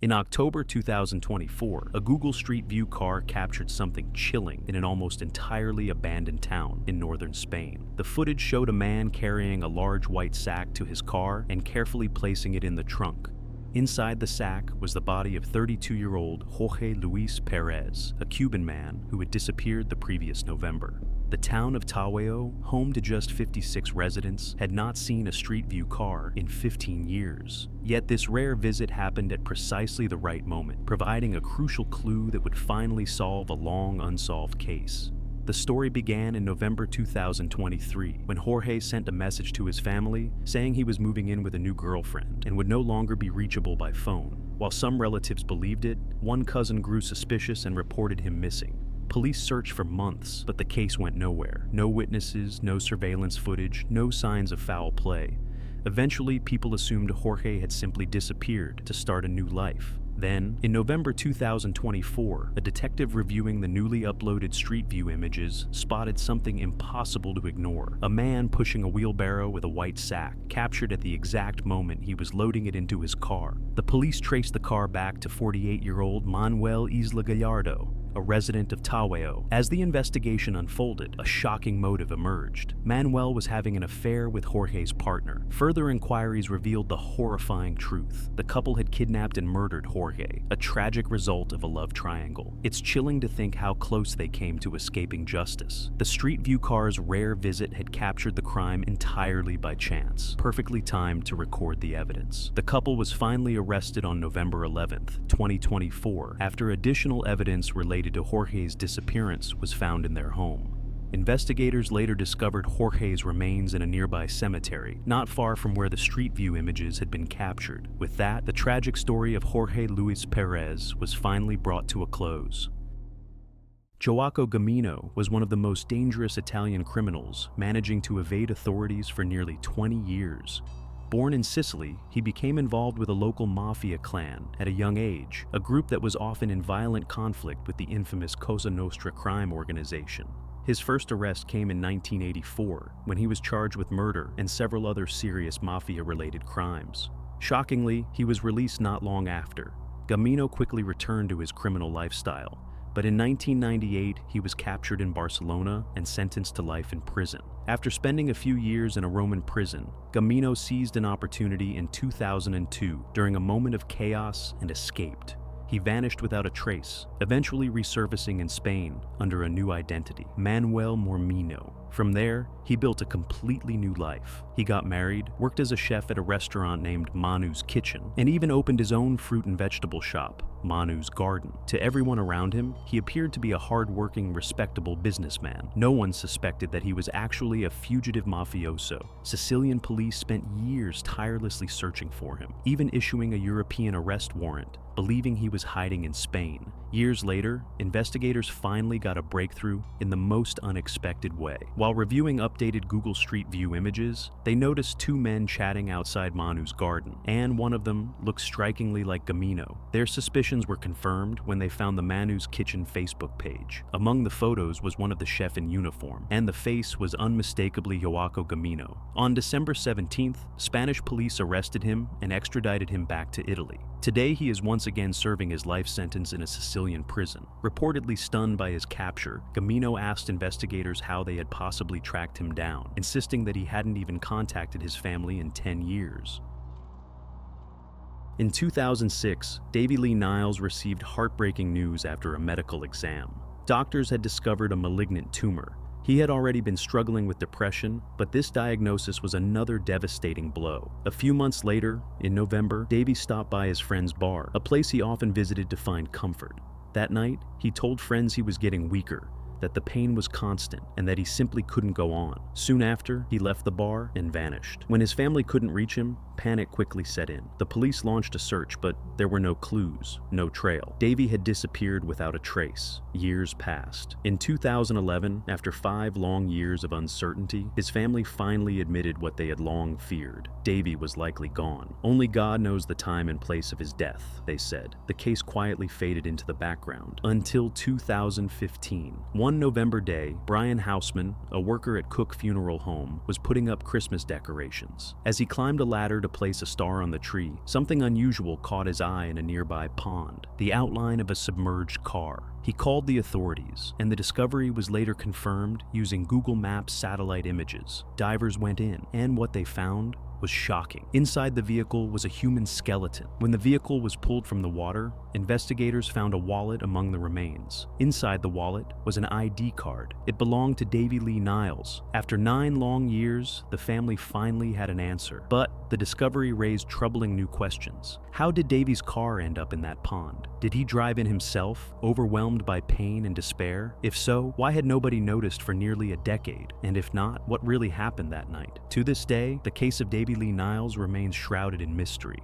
In October 2024, a Google Street View car captured something chilling in an almost entirely abandoned town in northern Spain. The footage showed a man carrying a large white sack to his car and carefully placing it in the trunk. Inside the sack was the body of 32-year-old Jorge Luis Perez, a Cuban man who had disappeared the previous November. The town of Taweo, home to just 56 residents, had not seen a Street View car in 15 years. Yet this rare visit happened at precisely the right moment, providing a crucial clue that would finally solve a long unsolved case. The story began in November 2023, when Jorge sent a message to his family saying he was moving in with a new girlfriend and would no longer be reachable by phone. While some relatives believed it, one cousin grew suspicious and reported him missing. Police searched for months, but the case went nowhere. No witnesses, no surveillance footage, no signs of foul play. Eventually, people assumed Jorge had simply disappeared to start a new life. Then, in November 2024, a detective reviewing the newly uploaded Street View images spotted something impossible to ignore. A man pushing a wheelbarrow with a white sack, captured at the exact moment he was loading it into his car. The police traced the car back to 48-year-old Manuel Isla Gallardo, a resident of Taweo. As the investigation unfolded, a shocking motive emerged. Manuel was having an affair with Jorge's partner. Further inquiries revealed the horrifying truth. The couple had kidnapped and murdered Jorge, a tragic result of a love triangle. It's chilling to think how close they came to escaping justice. The Street View car's rare visit had captured the crime entirely by chance, perfectly timed to record the evidence. The couple was finally arrested on November 11th, 2024, after additional evidence related to Jorge's disappearance was found in their home. Investigators later discovered Jorge's remains in a nearby cemetery, not far from where the Street View images had been captured. With that, the tragic story of Jorge Luis Perez was finally brought to a close. Joaquim Gamino was one of the most dangerous Italian criminals, managing to evade authorities for nearly 20 years. Born in Sicily, he became involved with a local mafia clan at a young age, a group that was often in violent conflict with the infamous Cosa Nostra crime organization. His first arrest came in 1984, when he was charged with murder and several other serious mafia-related crimes. Shockingly, he was released not long after. Gamino quickly returned to his criminal lifestyle, but in 1998, he was captured in Barcelona and sentenced to life in prison. After spending a few years in a Roman prison, Gamino seized an opportunity in 2002 during a moment of chaos and escaped. He vanished without a trace, eventually resurfacing in Spain under a new identity, Manuel Mormino. From there, he built a completely new life. He got married, worked as a chef at a restaurant named Manu's Kitchen, and even opened his own fruit and vegetable shop, Manu's Garden. To everyone around him, he appeared to be a hard-working, respectable businessman. No one suspected that he was actually a fugitive mafioso. Sicilian police spent years tirelessly searching for him, even issuing a European arrest warrant, believing he was hiding in Spain. Years later, investigators finally got a breakthrough in the most unexpected way. While reviewing updated Google Street View images, they noticed two men chatting outside Manu's garden, and one of them looked strikingly like Gamino. Their suspicions were confirmed when they found the Manu's Kitchen Facebook page. Among the photos was one of the chef in uniform, and the face was unmistakably Joaquim Gamino. On December 17th, Spanish police arrested him and extradited him back to Italy. Today, he is once again serving his life sentence in a Sicilian prison. Reportedly stunned by his capture, Gamino asked investigators how they had possibly tracked him down, insisting that he hadn't even contacted his family in 10 years. In 2006, Davy Lee Niles received heartbreaking news after a medical exam. Doctors had discovered a malignant tumor. He had already been struggling with depression, but this diagnosis was another devastating blow. A few months later, in November, Davy stopped by his friend's bar, a place he often visited to find comfort. That night, he told friends he was getting weaker, that the pain was constant, and that he simply couldn't go on. Soon after, he left the bar and vanished. When his family couldn't reach him, panic quickly set in. The police launched a search, but there were no clues, no trail. Davy had disappeared without a trace. Years passed. In 2011, after 5 long years of uncertainty, his family finally admitted what they had long feared. Davy was likely gone. Only God knows the time and place of his death, they said. The case quietly faded into the background until 2015. One One November day, Brian Hausman, a worker at Cook Funeral Home, was putting up Christmas decorations. As he climbed a ladder to place a star on the tree, something unusual caught his eye in a nearby pond, the outline of a submerged car. He called the authorities, and the discovery was later confirmed using Google Maps satellite images. Divers went in, and what they found was shocking. Inside the vehicle was a human skeleton. When the vehicle was pulled from the water, investigators found a wallet among the remains. Inside the wallet was an ID card. It belonged to Davy Lee Niles. After 9 long years, the family finally had an answer. But the discovery raised troubling new questions. How did Davy's car end up in that pond? Did he drive in himself, overwhelmed by pain and despair? If so, why had nobody noticed for nearly a decade? And if not, what really happened that night? To this day, the case of Davy Lee Niles remains shrouded in mystery.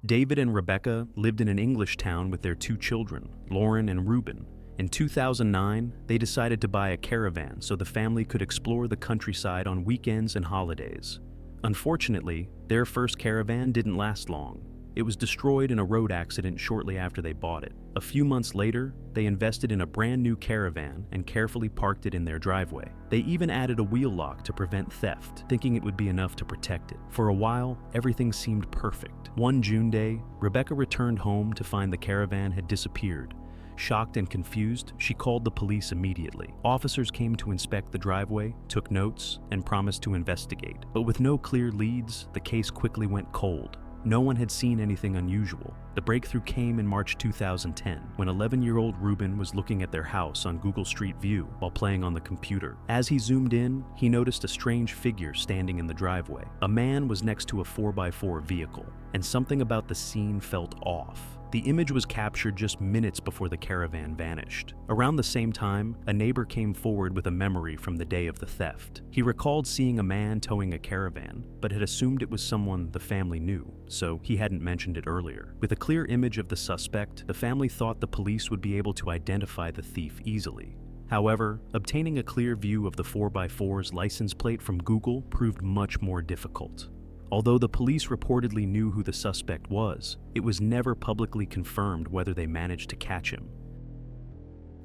David and Rebecca lived in an English town with their 2 children, Lauren and Reuben. In 2009, they decided to buy a caravan so the family could explore the countryside on weekends and holidays. Unfortunately, their first caravan didn't last long. It was destroyed in a road accident shortly after they bought it. A few months later, they invested in a brand new caravan and carefully parked it in their driveway. They even added a wheel lock to prevent theft, thinking it would be enough to protect it. For a while, everything seemed perfect. One June day, Rebecca returned home to find the caravan had disappeared. Shocked and confused, she called the police immediately. Officers came to inspect the driveway, took notes, and promised to investigate. But with no clear leads, the case quickly went cold. No one had seen anything unusual. The breakthrough came in March 2010, when 11-year-old Reuben was looking at their house on Google Street View while playing on the computer. As he zoomed in, he noticed a strange figure standing in the driveway. A man was next to a 4x4 vehicle, and something about the scene felt off. The image was captured just minutes before the caravan vanished. Around the same time, a neighbor came forward with a memory from the day of the theft. He recalled seeing a man towing a caravan, but had assumed it was someone the family knew, so he hadn't mentioned it earlier. With a clear image of the suspect, the family thought the police would be able to identify the thief easily. However, obtaining a clear view of the 4x4's license plate from Google proved much more difficult. Although the police reportedly knew who the suspect was, it was never publicly confirmed whether they managed to catch him.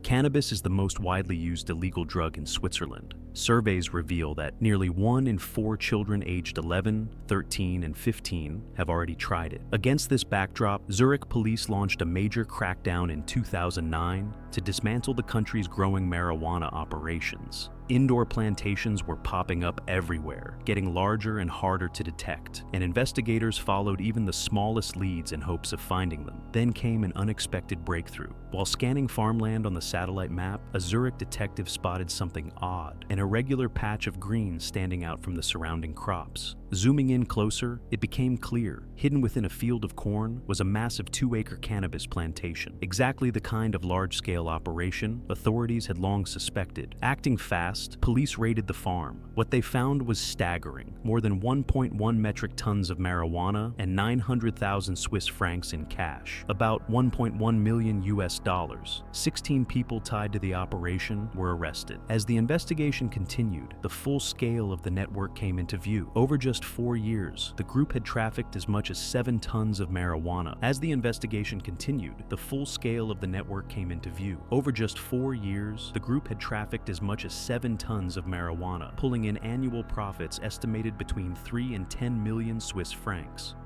Cannabis is the most widely used illegal drug in Switzerland. Surveys reveal that nearly 1 in 4 children aged 11, 13, and 15 have already tried it. Against this backdrop, Zurich police launched a major crackdown in 2009 to dismantle the country's growing marijuana operations. Indoor plantations were popping up everywhere, getting larger and harder to detect, and investigators followed even the smallest leads in hopes of finding them. Then came an unexpected breakthrough. While scanning farmland on the satellite map, a Zurich detective spotted something odd, an irregular patch of green standing out from the surrounding crops. Zooming in closer, it became clear. Hidden within a field of corn was a massive 2-acre cannabis plantation, exactly the kind of large-scale operation authorities had long suspected. Acting fast, police raided the farm. What they found was staggering: more than 1.1 metric tons of marijuana and 900,000 Swiss francs in cash, about $1.1 million US. 16 people tied to the operation were arrested. As the investigation continued, the full scale of the network came into view. Over just 4 years, the group had trafficked as much as 7 tons of marijuana. As the investigation continued, the full scale of the network came into view. Over just 4 years, the group had trafficked as much as 7 tons of marijuana, pulling in annual profits estimated between 3 and 10 million Swiss francs.